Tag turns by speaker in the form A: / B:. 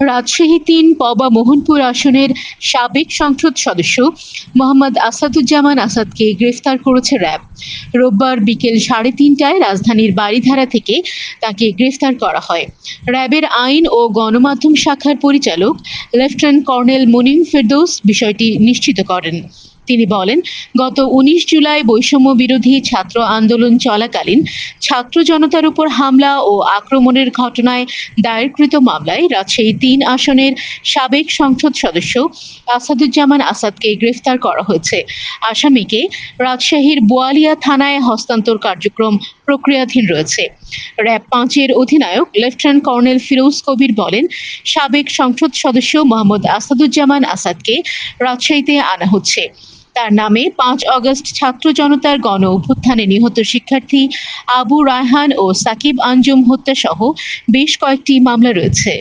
A: রাজশাহী-৩ পবা মোহনপুর আসনের সাবেক সংসদ সদস্য মোহাম্মদ আসাদুজ্জামান আসাদকে গ্রেফতার করেছে র্যাব। রোববার বিকেল ৩:৩০টায় রাজধানীর বারিধারা থেকে তাকে গ্রেফতার করা হয়। র্যাবের আইন ও গণমাধ্যম শাখার পরিচালক লেফটেন্যান্ট কর্নেল মুনিম ফেরদৌস বিষয়টি নিশ্চিত করেন। তিনি বলেন, গত ১৯ জুলাই বৈষম্য বিরোধী ছাত্র আন্দোলন চলাকালীন ছাত্র জনতার উপর হামলা ও আক্রমণের ঘটনায় দায়েরকৃত মামলায় রাজশাহী-৩ আসনের সাবেক সংসদ সদস্য আসাদুজ্জামান আসাদকে গ্রেফতার করা হয়েছে। আসামিকে রাজশাহীর বোয়ালিয়া থানায় হস্তান্তর কার্যক্রম প্রক্রিয়াধীন রয়েছে। র্যাব ৫ এর অধিনায়ক লেফটেন্যান্ট কর্নেল ফিরোজ কবির বলেন, সাবেক সংসদ সদস্য মোহাম্মদ আসাদুজ্জামান আসাদকে রাজশাহীতে আনা হচ্ছে। তার নামে ৫ আগস্ট ছাত্র জনতার গণ অভ্যুত্থানে নিহত শিক্ষার্থী আবু রায়হান ও সাকিব আঞ্জুম হত্যাসহ বেশ কয়েকটি মামলা রয়েছে।